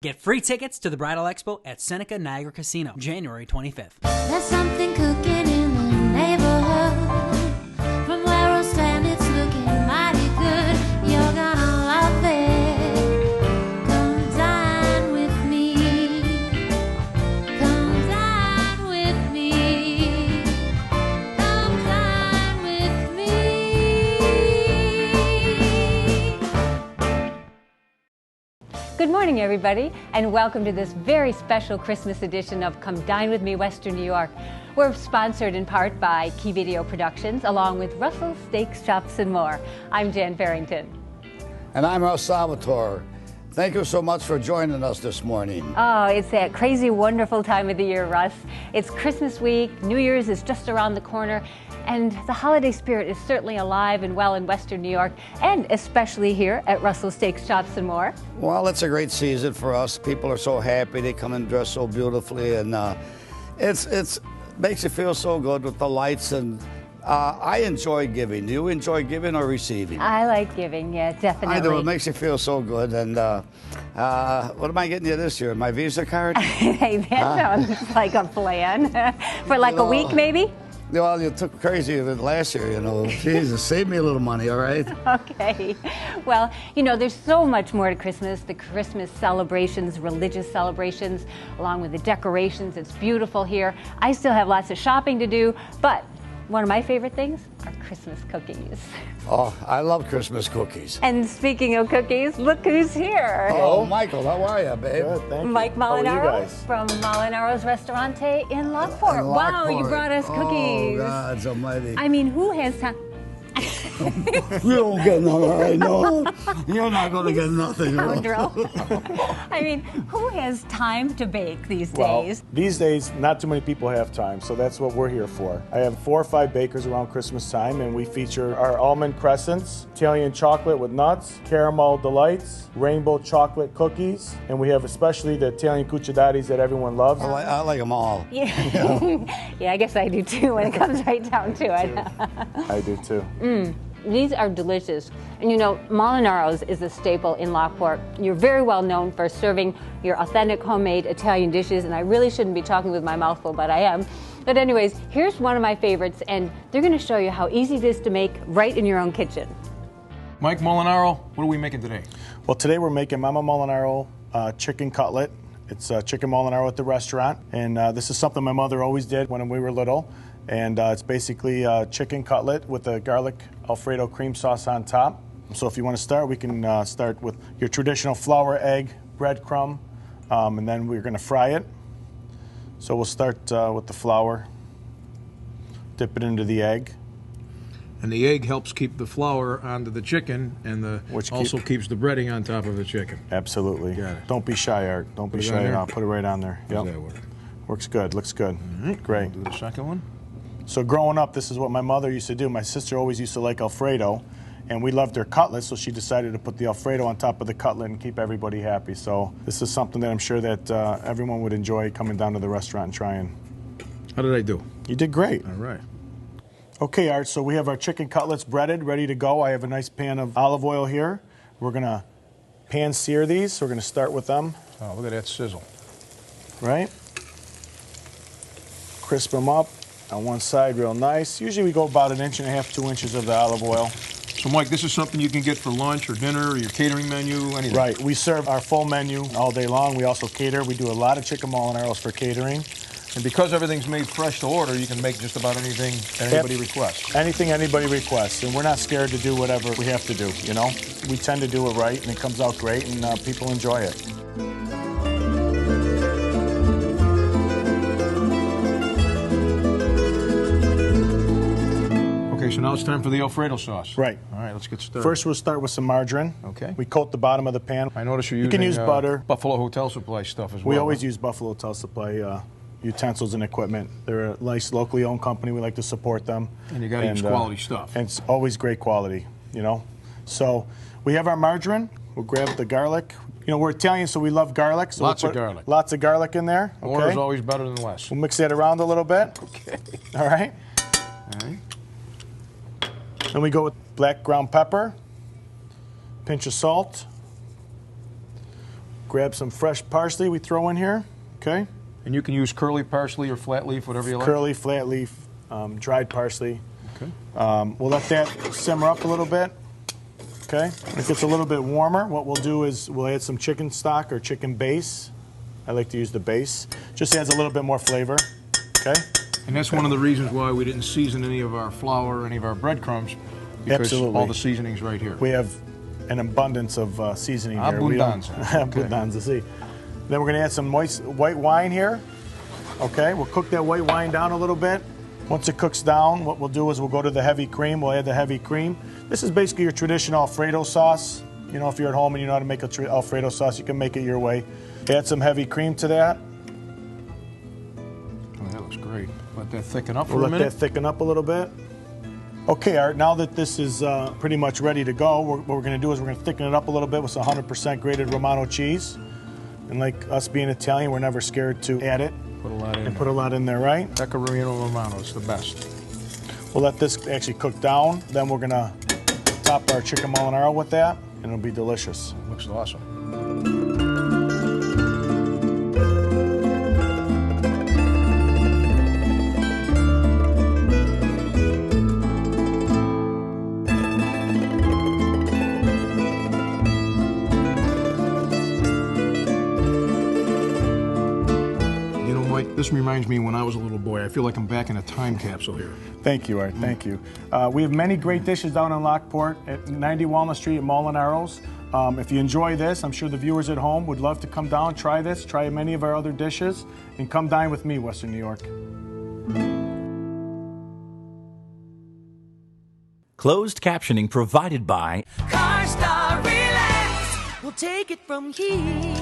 Get free tickets to the Bridal Expo at Seneca Niagara Casino, January 25th. There's something cooking in the neighborhood. From where I stand, it's looking mighty good. You're gonna love it. Come dine with me. Come dine with me. Come dine with me. Good morning, everybody, and welcome to this very special Christmas edition of Come Dine With Me, Western New York. We're sponsored in part by Key Video Productions, along with Russell Steaks, Shops, and more. I'm Jan Farrington. And I'm Russ Salvatore. Thank you so much for joining us this morning. Oh, it's that crazy, wonderful time of the year, Russ. It's Christmas week, New Year's is just around the corner, and the holiday spirit is certainly alive and well in Western New York, and especially here at Russell Steaks, Shops, and more. Well, it's a great season for us. People are so happy. They come and dress so beautifully, and it's makes you feel so good with the lights. And I enjoy giving. Do you enjoy giving or receiving? I like giving, yeah, definitely. I do. It makes you feel so good. And what am I getting you this year? My Visa card? Hey, that sounds like a plan. For like a week, maybe? Well, you took crazy of it last year, you know. Jesus, save me a little money, all right? Okay. Well, you know, there's so much more to Christmas. The Christmas celebrations, religious celebrations, along with the decorations. It's beautiful here. I still have lots of shopping to do, but one of my favorite things are Christmas cookies. Oh, I love Christmas cookies. And speaking of cookies, look who's here. Oh, Michael, how are you, babe? Good, thank you. Mike How are you Molinaro guys? from Molinaro's Restaurante in Lockport. Wow, you brought us cookies. Oh, God almighty. I mean, who has time? You don't get nothing, I know. You're not going to get nothing. Scoundrel. I mean, who has time to bake these Well, days? these days, not too many people have time, so that's what we're here for. I have 4 or 5 bakers around Christmas time, and we feature our almond crescents, Italian chocolate with nuts, caramel delights, rainbow chocolate cookies, and we have especially the Italian cucciolates that everyone loves. I like them all. Yeah. Yeah, I guess I do too when it comes right down to it. I do too. These are delicious. And you know, Molinaro's is a staple in Lockport. You're very well known for serving your authentic homemade Italian dishes, and I really shouldn't be talking with my mouth full, but I am. But anyways, here's one of my favorites, and they're gonna show you how easy it is to make right in your own kitchen. Mike Molinaro, what are we making today? Well, today we're making Mama Molinaro chicken cutlet. It's chicken Molinaro at the restaurant, and this is something my mother always did when we were little. And it's basically chicken cutlet with a garlic Alfredo cream sauce on top. So if you want to start, we can start with your traditional flour, egg, breadcrumb, and then we're going to fry it. So we'll start with the flour, dip it into the egg. And the egg helps keep the flour onto the chicken, and also keeps the breading on top of the chicken. Absolutely. Got it. Don't be shy, Art. Don't be Put it shy on at there? all. Put it right on there. How's Yep. that work? Works good. Looks good. All right. Great. Do the second one. So growing up, this is what my mother used to do. My sister always used to like Alfredo, and we loved her cutlet, so she decided to put the Alfredo on top of the cutlet and keep everybody happy. So this is something that I'm sure that everyone would enjoy coming down to the restaurant and trying. How did I do? You did great. All right. Okay, Art, so we have our chicken cutlets breaded, ready to go. I have a nice pan of olive oil here. We're going to pan sear these, so we're going to start with them. Oh, look at that sizzle. Right? Crisp them up on one side real nice. Usually we go about 1.5 inches, 2 inches of the olive oil. So, Mike, this is something you can get for lunch or dinner or your catering menu, anything. Right. We serve our full menu all day long. We also cater. We do a lot of chicken Molinaros for catering. And because everything's made fresh to order, you can make just about anything that anybody requests. Anything anybody requests. And we're not scared to do whatever we have to do, you know? We tend to do it right, and it comes out great, and people enjoy it. Okay, so now it's time for the Alfredo sauce. Right. All right, let's get started. First, we'll start with some margarine. Okay. We coat the bottom of the pan. I notice you're You using can use butter. Buffalo Hotel Supply stuff as well. We always use Buffalo Hotel Supply utensils and equipment. They're a nice locally owned company. We like to support them. And you got to use quality stuff. And it's always great quality, you know. So we have our margarine. We'll grab the garlic. You know, we're Italian, so we love garlic. So Lots we'll of garlic. Lots of garlic in there. Okay. More is always better than less. We'll mix that around a little bit. Okay. All right. All right. Then we go with black ground pepper, pinch of salt, Grab some fresh parsley we throw in here, okay? And you can use curly parsley or flat leaf, whatever you like. Curly, flat leaf, dried parsley. Okay. We'll let that simmer up a little bit, okay? When it gets a little bit warmer, what we'll do is we'll add some chicken stock or chicken base. I like to use the base. Just adds a little bit more flavor, okay? And that's one of the reasons why we didn't season any of our flour or any of our breadcrumbs, because Absolutely. all the seasoning's right here. We have an abundance of seasoning here. Abundanza. Abundanza, see. Then we're going to add some moist white wine here. Okay, we'll cook that white wine down a little bit. Once it cooks down, what we'll do is we'll go to the heavy cream. We'll add the heavy cream. This is basically your traditional Alfredo sauce. You know, if you're at home and you know how to make Alfredo sauce, you can make it your way. Add some heavy cream to that. Oh, that looks great. Let that thicken up for We'll a minute. let that thicken up a little bit. Okay, Art, now that this is pretty much ready to go, what we're going to do is we're going to thicken it up a little bit with some 100% grated Romano cheese. And like us being Italian, we're never scared to add it. Put a lot in. And put a lot in there, right? Pecorino Romano is the best. We'll let this actually cook down. Then we're going to top our chicken marinara with that, and it'll be delicious. Looks awesome. This reminds me when I was a little boy. I feel like I'm back in a time capsule here. Thank you, Art. Thank you. We have many great dishes down in Lockport at 90 Walnut Street at Molinaro's. If you enjoy this, I'm sure the viewers at home would love to come down, try this, try many of our other dishes, and come dine with me, Western New York. Closed captioning provided by CarStar Relax. We'll take it from here.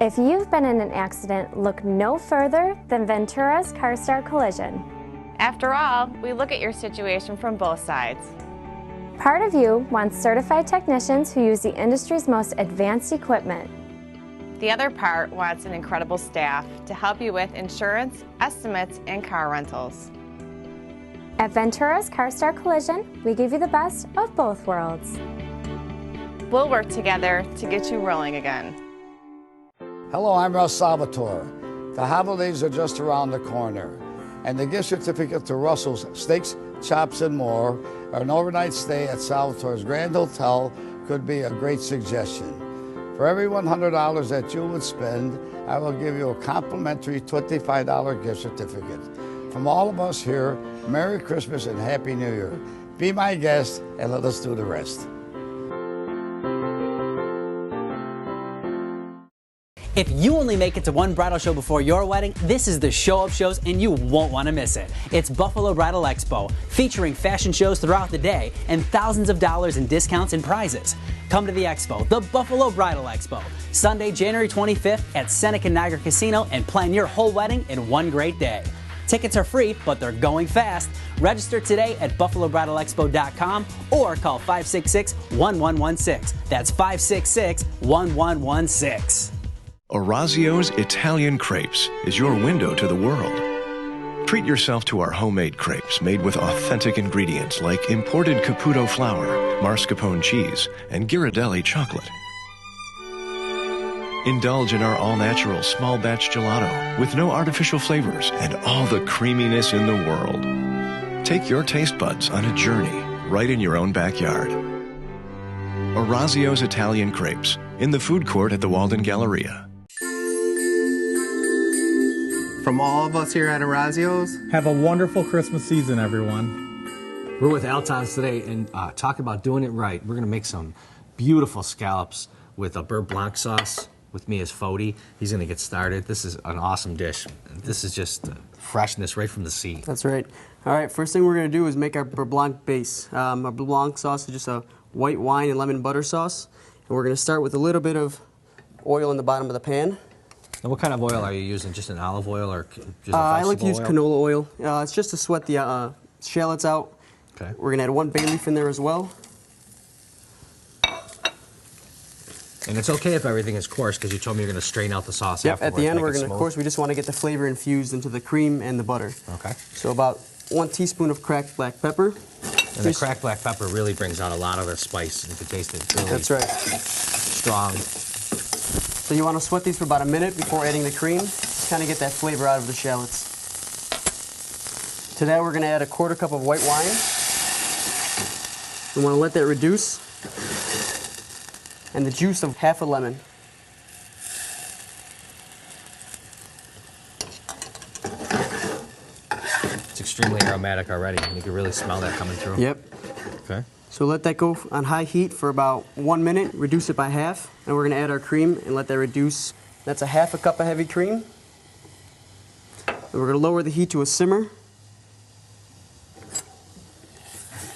If you've been in an accident, look no further than Ventura's CarStar Collision. After all, we look at your situation from both sides. Part of you wants certified technicians who use the industry's most advanced equipment. The other part wants an incredible staff to help you with insurance, estimates, and car rentals. At Ventura's CarStar Collision, we give you the best of both worlds. We'll work together to get you rolling again. Hello, I'm Russ Salvatore. The holidays are just around the corner, and the gift certificate to Russell's Steaks, Chops, and More, or an overnight stay at Salvatore's Grand Hotel could be a great suggestion. For every $100 that you would spend, I will give you a complimentary $25 gift certificate. From all of us here, Merry Christmas and Happy New Year. Be my guest and let us do the rest. If you only make it to one bridal show before your wedding, this is the show of shows and you won't want to miss it. It's Buffalo Bridal Expo, featuring fashion shows throughout the day and thousands of dollars in discounts and prizes. Come to the expo, the Buffalo Bridal Expo, Sunday, January 25th at Seneca Niagara Casino, and plan your whole wedding in one great day. Tickets are free, but they're going fast. Register today at buffalobridalexpo.com or call 566-1116. That's 566-1116. Orazio's Italian Crepes is your window to the world. Treat yourself to our homemade crepes made with authentic ingredients like imported Caputo flour, mascarpone cheese, and Ghirardelli chocolate. Indulge in our all-natural small batch gelato with no artificial flavors and all the creaminess in the world. Take your taste buds on a journey right in your own backyard. Orazio's Italian Crepes in the food court at the Walden Galleria. From all of us here at Orazio's, have a wonderful Christmas season, everyone. We're with Altons today and talking about doing it right. We're going to make some beautiful scallops with a beurre blanc sauce with me as Fody. He's going to get started. This is an awesome dish. This is just freshness right from the sea. That's right. All right, first thing we're going to do is make our beurre blanc base. Our beurre blanc sauce is just a white wine and lemon butter sauce. And we're going to start with a little bit of oil in the bottom of the pan. And what kind of oil are you using? Just an olive oil or just a vegetable I like to use oil? canola oil. It's just to sweat the shallots out. Okay. We're going to add 1 bay leaf in there as well. And it's okay if everything is coarse because you told me you're going to strain out the sauce Yep, afterwards. at the end make we're it going to, of smooth. course, we just want to get the flavor infused into the cream and the butter. Okay. So about 1 teaspoon of cracked black pepper. And the cracked black pepper really brings out a lot of the spice. You can taste it. It's really That's right. strong. So you want to sweat these for about a minute before adding the cream. Just kind of get that flavor out of the shallots. To that, we're going to add a 1/4 cup of white wine. We want to let that reduce. And the juice of 1/2 a lemon. It's extremely aromatic already. You can really smell that coming through. Yep. Okay. So let that go on high heat for about 1 minute, reduce it by half, and we're going to add our cream and let that reduce. That's a 1/2 cup of heavy cream. And we're going to lower the heat to a simmer.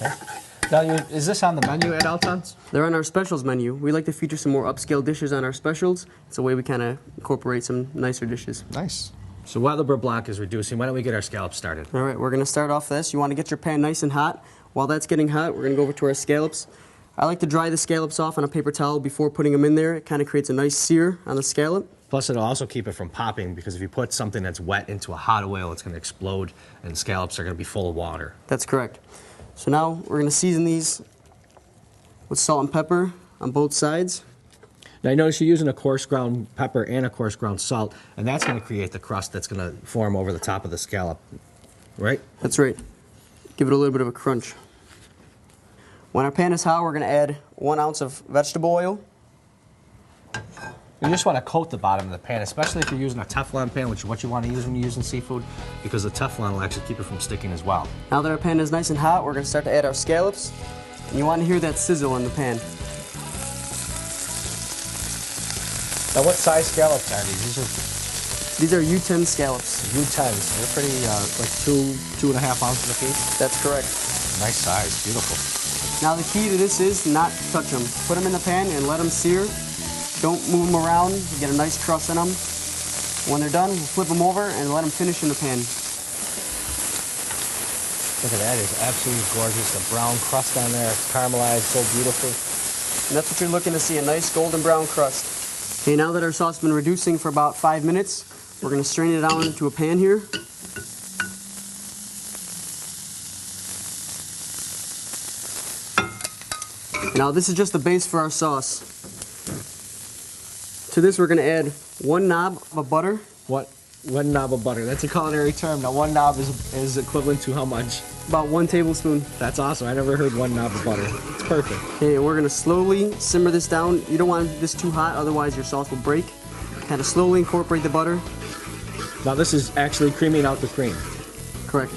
Okay. Now, is this on the menu at Alton's? They're on our specials menu. We like to feature some more upscale dishes on our specials. It's a way we kind of incorporate some nicer dishes. Nice. So while the beurre blanc is reducing, why don't we get our scallops started? All right, we're going to start off this. You want to get your pan nice and hot. While that's getting hot, we're going to go over to our scallops. I like to dry the scallops off on a paper towel before putting them in there. It kind of creates a nice sear on the scallop. Plus, it'll also keep it from popping, because if you put something that's wet into a hot oil, it's going to explode, and scallops are going to be full of water. That's correct. So now we're going to season these with salt and pepper on both sides. Now, I notice you're using a coarse ground pepper and a coarse ground salt, and that's going to create the crust that's going to form over the top of the scallop, right? That's right. Give it a little bit of a crunch. When our pan is hot, we're going to add 1 ounce of vegetable oil. You just want to coat the bottom of the pan, especially if you're using a Teflon pan, which is what you want to use when you're using seafood, because the Teflon will actually keep it from sticking as well. Now that our pan is nice and hot, we're going to start to add our scallops. And you want to hear that sizzle in the pan. Now, what size scallops are these? These are U10 scallops. U10s. They're pretty, like 2.5 ounces a piece? That's correct. Nice size. Beautiful. Now the key to this is not to touch them. Put them in the pan and let them sear. Don't move them around. You get a nice crust in them. When they're done, we'll flip them over and let them finish in the pan. Look at that. It's absolutely gorgeous. The brown crust on there. It's caramelized so beautifully. And that's what you're looking to see, a nice golden brown crust. Okay, now that our sauce has been reducing for about 5 minutes, we're going to strain it out into a pan here. Now this is just the base for our sauce. To this we're going to add 1 knob of butter. What? 1 knob of butter. That's a culinary term. Now 1 knob is equivalent to how much? About 1 tablespoon. That's awesome. I never heard 1 knob of butter. It's perfect. Okay, and we're going to slowly simmer this down. You don't want this too hot, otherwise your sauce will break. Kind of slowly incorporate the butter. Now this is actually creaming out the cream. Correct.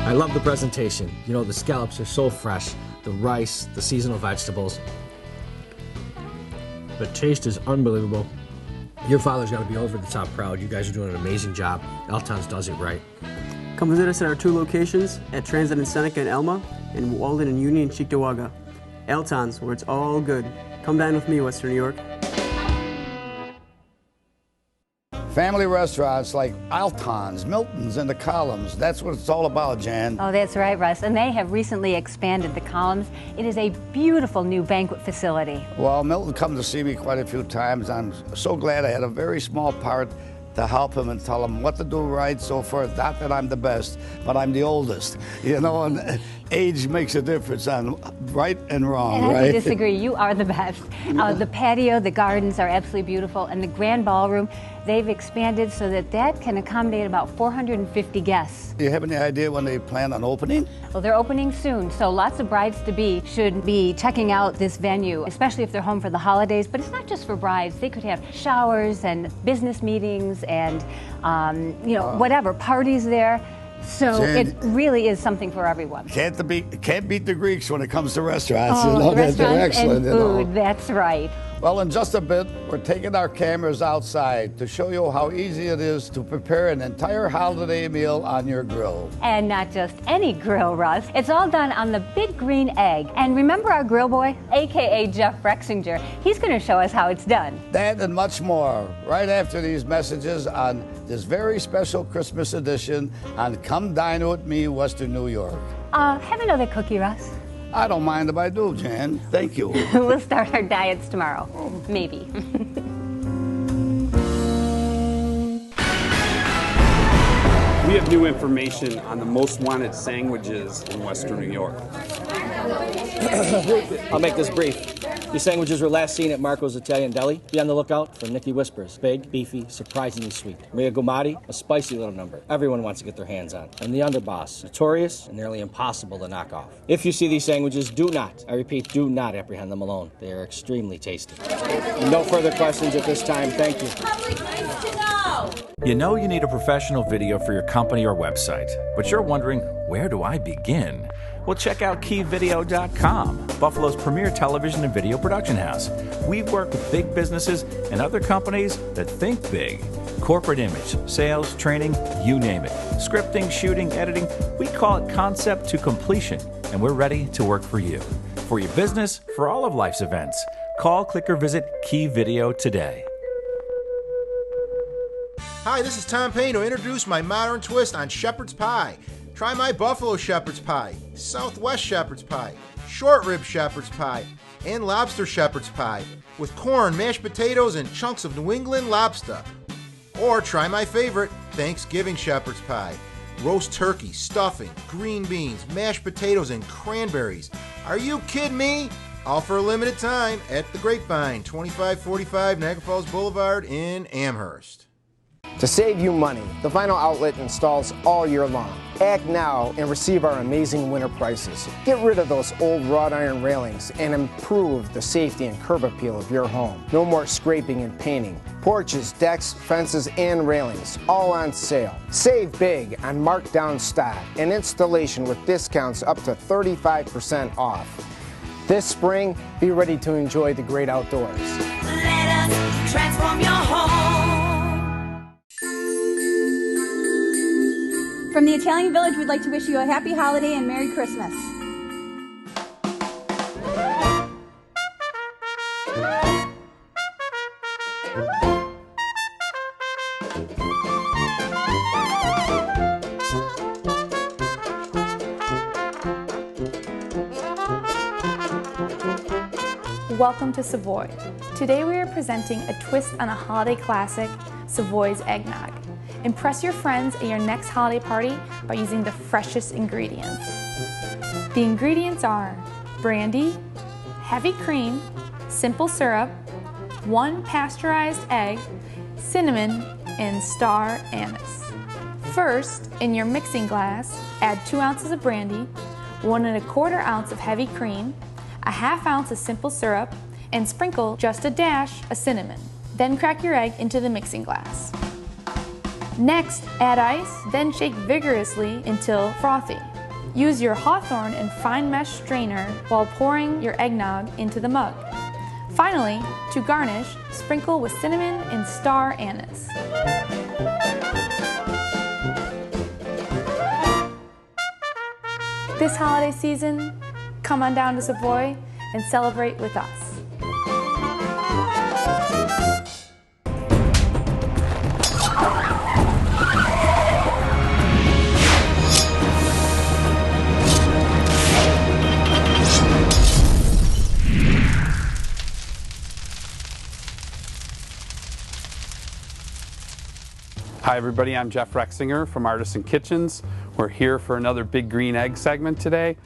I love the presentation. You know, the scallops are so fresh. The rice, the seasonal vegetables. The taste is unbelievable. Your father's got to be over the top proud. You guys are doing an amazing job. Alton's does it right. Come visit us at our 2 locations, at Transit in Seneca and Elma, and Walden and Union and Cheektowaga. Alton's, where it's all good. Come dine with me, Western New York. Family restaurants like Alton's, Milton's, and the Columns. That's what it's all about, Jan. Oh, that's right, Russ. And they have recently expanded the Columns. It is a beautiful new banquet facility. Well, Milton come to see me quite a few times. I'm so glad I had a very small part to help him and tell him what to do right, so forth. Not that I'm the best, but I'm the oldest. You know, and age makes a difference on right and wrong, and right? I disagree. You are the best. The patio, the gardens are absolutely beautiful, and the grand ballroom, they've expanded so that that can accommodate about 450 guests. Do you have any idea when they plan on opening? Well, they're opening soon, so lots of brides-to-be should be checking out this venue, especially if they're home for the holidays. But it's not just for brides. They could have showers and business meetings and, you know, whatever, parties there. So Jan, it really is something for everyone. Can't beat the Greeks when it comes to restaurants. Oh, you know, restaurants they're excellent. and food, that's right. Well, in just a bit, we're taking our cameras outside to show you how easy it is to prepare an entire holiday meal on your grill. And not just any grill, Russ. It's all done on the big green egg. And remember our grill boy, a.k.a. Jeff Brexinger? He's going to show us how it's done. That and much more right after these messages on this very special Christmas edition on Come Dine With Me, Western New York. Have another cookie, Russ. I don't mind if I do, Jan. Thank you. We'll start our diets tomorrow. Maybe. We have new information on the most wanted sandwiches in Western New York. I'll make this brief. These sandwiches were last seen at Marco's Italian Deli. Be on the lookout for Nikki Whispers. Big, beefy, surprisingly sweet. Maria Gumati, a spicy little number. Everyone wants to get their hands on. And the Underboss, notorious and nearly impossible to knock off. If you see these sandwiches, do not, I repeat, do not apprehend them alone. They are extremely tasty. No further questions at this time. Thank you. You know you need a professional video for your company or website, but you're wondering, where do I begin? Well, check out keyvideo.com, Buffalo's premier television and video production house. We work with big businesses and other companies that think big. Corporate image, sales, training, you name it. Scripting, shooting, editing, we call it concept to completion, and we're ready to work for you. For your business, for all of life's events. Call, click, or visit Key Video today. Hi, this is Tom Payne to introduce my modern twist on shepherd's pie. Try my buffalo shepherd's pie, southwest shepherd's pie, short rib shepherd's pie, and lobster shepherd's pie with corn, mashed potatoes, and chunks of New England lobster. Or try my favorite, Thanksgiving shepherd's pie. Roast turkey, stuffing, green beans, mashed potatoes, and cranberries. Are you kidding me? All for a limited time at the Grapevine, 2545 Niagara Falls Boulevard in Amherst. To save you money, the Vinyl Outlet installs all year long. Act now and receive our amazing winter prices. Get rid of those old wrought iron railings and improve the safety and curb appeal of your home. No more scraping and painting. Porches, decks, fences, and railings, all on sale. Save big on markdown stock and installation with discounts up to 35% off. This spring, be ready to enjoy the great outdoors. Let us transform your home. From the Italian Village, we'd like to wish you a happy holiday and Merry Christmas. Welcome to Savoy. Today we are presenting a twist on a holiday classic, Savoy's eggnog. Impress your friends at your next holiday party by using the freshest ingredients. The ingredients are brandy, heavy cream, simple syrup, 1 pasteurized egg, cinnamon, and star anise. First, in your mixing glass, add 2 ounces of brandy, 1 1/4 ounce of heavy cream, a 1/2 ounce of simple syrup, and sprinkle just a dash of cinnamon. Then crack your egg into the mixing glass. Next, add ice, then shake vigorously until frothy. Use your Hawthorne and fine mesh strainer while pouring your eggnog into the mug. Finally, to garnish, sprinkle with cinnamon and star anise. This holiday season, come on down to Savoy and celebrate with us. Hi everybody, I'm Jeff Rexinger from Artisan Kitchens. We're here for another Big Green Egg segment today,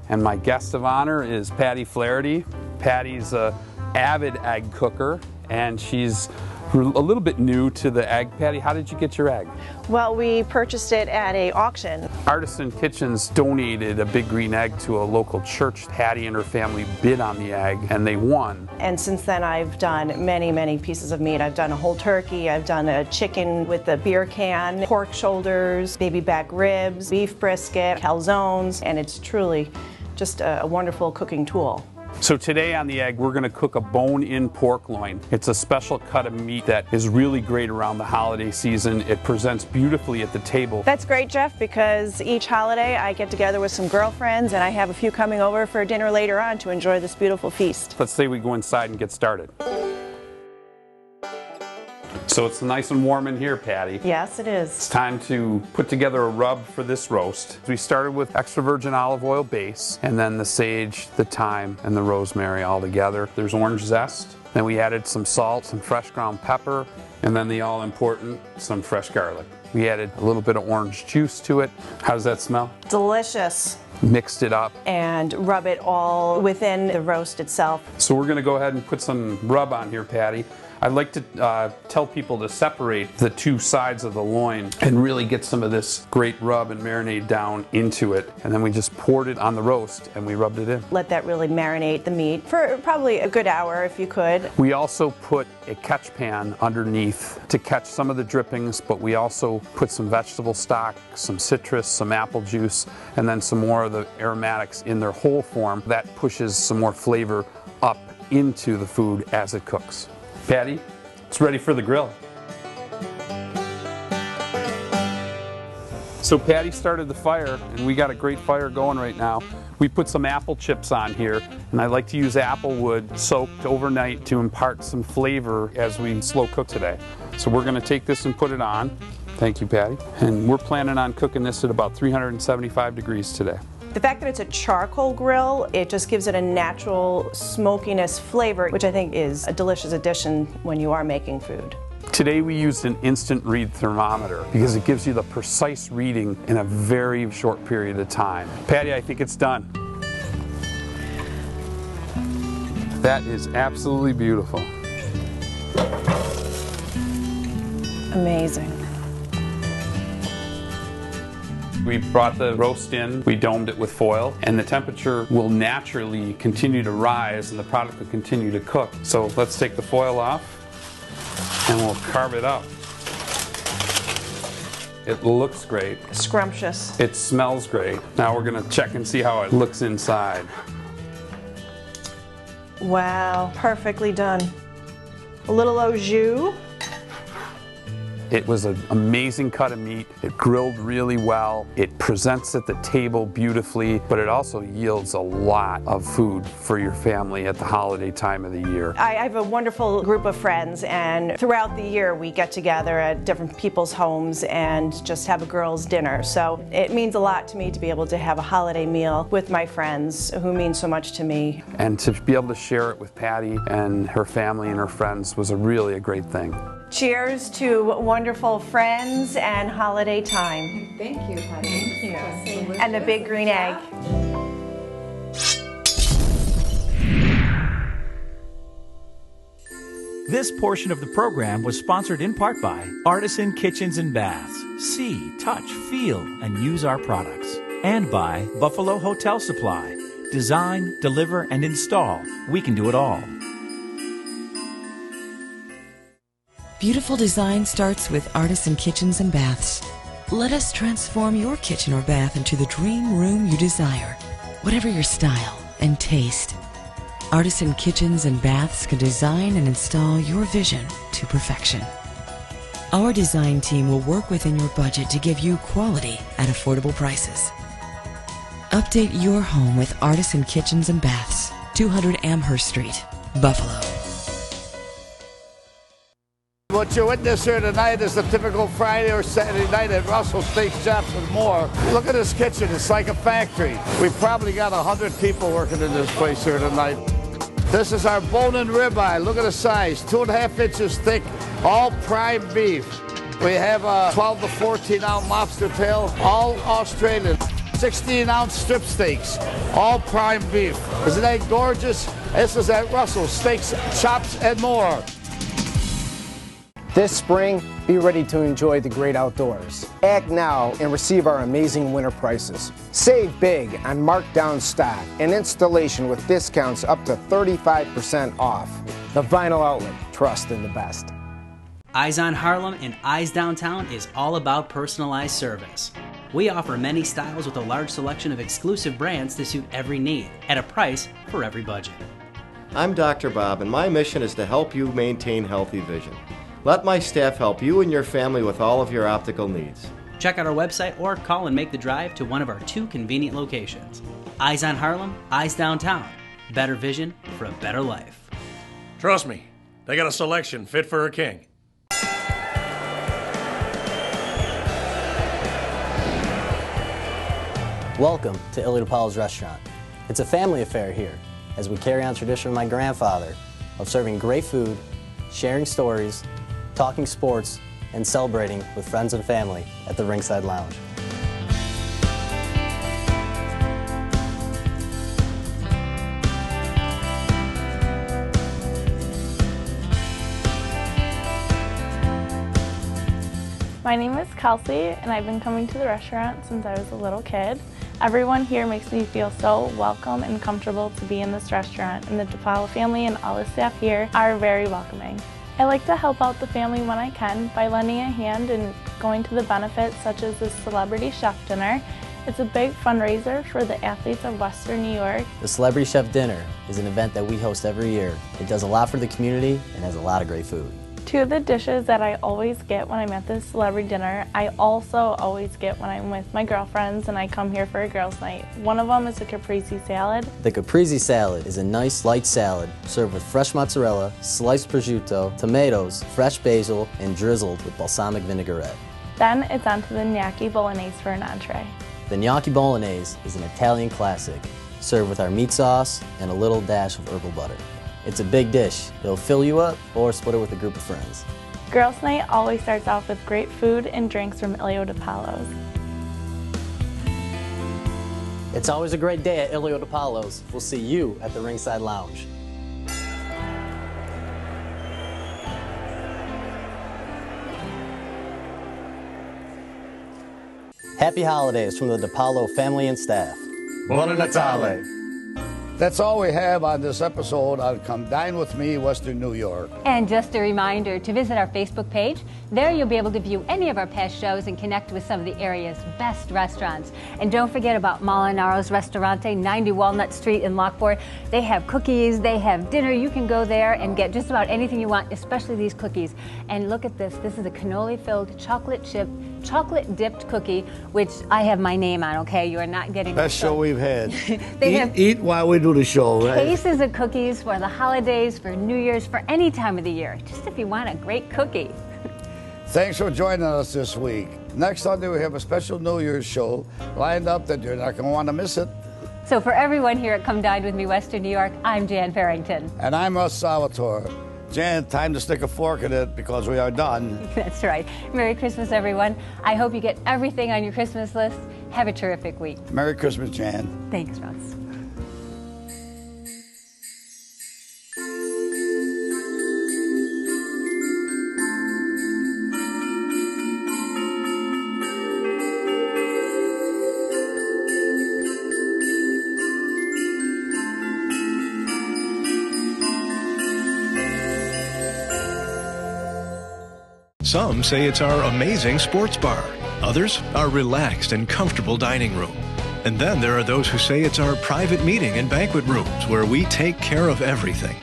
and my guest of honor is Patty Flaherty. Patty's an avid egg cooker, and she's a little bit new to the egg. Patty, how did you get your egg? Well, we purchased it at an auction. Artisan Kitchens donated a Big Green Egg to a local church. Patty and her family bid on the egg, and they won. And since then, I've done many, many pieces of meat. I've done a whole turkey, I've done a chicken with a beer can, pork shoulders, baby back ribs, beef brisket, calzones, and it's truly just a wonderful cooking tool. So today on the egg, we're going to cook a bone-in pork loin. It's a special cut of meat that is really great around the holiday season. It presents beautifully at the table. That's great, Jeff, because each holiday I get together with some girlfriends, and I have a few coming over for dinner later on to enjoy this beautiful feast. Let's say we go inside and get started. So it's nice and warm in here, Patty. Yes, it is. It's time to put together a rub for this roast. We started with extra virgin olive oil base, and then the sage, the thyme, and the rosemary all together. There's orange zest. Then we added some salt, some fresh ground pepper, and then the all-important, some fresh garlic. We added a little bit of orange juice to it. How does that smell? Delicious. Mixed it up. And rub it all within the roast itself. So we're gonna go ahead and put some rub on here, Patty. I'd like to tell people to separate the two sides of the loin and really get some of this great rub and marinade down into it. And then we just poured it on the roast and we rubbed it in. Let that really marinate the meat for probably a good hour if you could. We also put a catch pan underneath to catch some of the drippings, but we also put some vegetable stock, some citrus, some apple juice, and then some more of the aromatics in their whole form. That pushes some more flavor up into the food as it cooks. Patty, it's ready for the grill. So Patty started the fire, and we got a great fire going right now. We put some apple chips on here, and I like to use apple wood soaked overnight to impart some flavor as we slow cook today. So we're gonna take this and put it on. Thank you, Patty. And we're planning on cooking this at about 375 degrees today. The fact that it's a charcoal grill, it just gives it a natural smokiness flavor, which I think is a delicious addition when you are making food. Today we used an instant read thermometer because it gives you the precise reading in a very short period of time. Patty, I think it's done. That is absolutely beautiful. Amazing. We brought the roast in, we domed it with foil, and the temperature will naturally continue to rise and the product will continue to cook. So let's take the foil off and we'll carve it up. It looks great. Scrumptious. It smells great. Now we're gonna check and see how it looks inside. Wow, perfectly done. A little au jus. It was an amazing cut of meat. It grilled really well. It presents at the table beautifully, but it also yields a lot of food for your family at the holiday time of the year. I have a wonderful group of friends, and throughout the year we get together at different people's homes and just have a girls' dinner. So it means a lot to me to be able to have a holiday meal with my friends who mean so much to me. And to be able to share it with Patty and her family and her friends was really a great thing. Cheers to wonderful friends and holiday time. Thank you, honey. Thank you. And the big green egg. This portion of the program was sponsored in part by Artisan Kitchens and Baths. See, touch, feel, and use our products. And by Buffalo Hotel Supply. Design, deliver, and install. We can do it all. Beautiful design starts with Artisan Kitchens and Baths. Let us transform your kitchen or bath into the dream room you desire, whatever your style and taste. Artisan Kitchens and Baths can design and install your vision to perfection. Our design team will work within your budget to give you quality at affordable prices. Update your home with Artisan Kitchens and Baths, 200 Amherst Street, Buffalo. What you witness here tonight is the typical Friday or Saturday night at Russell's Steak Shops and more. Look at this kitchen, it's like a factory. We've probably got 100 people working in this place here tonight. This is our bone-in ribeye. Look at the size, 2.5 inches thick, all prime beef. We have a 12 to 14 ounce lobster tail, all Australian. 16-ounce strip steaks, all prime beef. Isn't that gorgeous? This is at Russell's Steaks, Chops, and more. This spring, be ready to enjoy the great outdoors. Act now and receive our amazing winter prices. Save big on markdown stock and installation with discounts up to 35% off. The Vinyl Outlet, trust in the best. Eyes on Harlem and Eyes Downtown is all about personalized service. We offer many styles with a large selection of exclusive brands to suit every need, at a price for every budget. I'm Dr. Bob, and my mission is to help you maintain healthy vision. Let my staff help you and your family with all of your optical needs. Check out our website or call and make the drive to one of our 2 convenient locations. Eyes on Harlem, Eyes Downtown. Better vision for a better life. Trust me, they got a selection fit for a king. Welcome to Illy DePaulo's restaurant. It's a family affair here as we carry on tradition of my grandfather of serving great food, sharing stories, talking sports, and celebrating with friends and family at the Ringside Lounge. My name is Kelsey, and I've been coming to the restaurant since I was a little kid. Everyone here makes me feel so welcome and comfortable to be in this restaurant, and the DePaulo family and all the staff here are very welcoming. I like to help out the family when I can by lending a hand and going to the benefits such as the Celebrity Chef Dinner. It's a big fundraiser for the athletes of Western New York. The Celebrity Chef Dinner is an event that we host every year. It does a lot for the community and has a lot of great food. Two of the dishes that I always get when I'm at this celebrity dinner, I also always get when I'm with my girlfriends and I come here for a girls' night. One of them is a caprese salad. The caprese salad is a nice light salad served with fresh mozzarella, sliced prosciutto, tomatoes, fresh basil, and drizzled with balsamic vinaigrette. Then it's on to the gnocchi bolognese for an entree. The gnocchi bolognese is an Italian classic, served with our meat sauce and a little dash of herbal butter. It's a big dish. It'll fill you up or split it with a group of friends. Girls' night always starts off with great food and drinks from Illy DePaulo's. It's always a great day at Illy DePaulo's. We'll see you at the Ringside Lounge. Happy holidays from the DePaulo family and staff. Buon Natale. That's all we have on this episode on Come Dine With Me, Western New York. And just a reminder to visit our Facebook page. There you'll be able to view any of our past shows and connect with some of the area's best restaurants. And don't forget about Molinaro's Restaurante, 90 Walnut Street in Lockport. They have cookies, they have dinner. You can go there and get just about anything you want, especially these cookies. And look at this. This is a cannoli-filled chocolate dipped cookie, which I have my name on, okay? You are not getting Best show we've had. They eat while we do the show, right? Cases of cookies for the holidays, for New Year's, for any time of the year, just if you want a great cookie. Thanks for joining us this week. Next Sunday we have a special New Year's show lined up that you're not going to want to miss it. So for everyone here at Come Dine With Me, Western New York, I'm Jan Farrington. And I'm Russ Salvatore. Jan, time to stick a fork in it because we are done. That's right. Merry Christmas, everyone. I hope you get everything on your Christmas list. Have a terrific week. Merry Christmas, Jan. Thanks, Russ. Some say it's our amazing sports bar. Others, our relaxed and comfortable dining room. And then there are those who say it's our private meeting and banquet rooms where we take care of everything.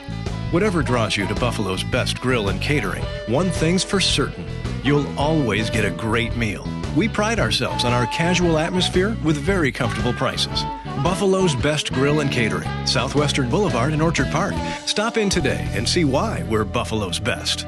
Whatever draws you to Buffalo's best grill and catering, one thing's for certain. You'll always get a great meal. We pride ourselves on our casual atmosphere with very comfortable prices. Buffalo's best grill and catering, Southwestern Boulevard in Orchard Park. Stop in today and see why we're Buffalo's best.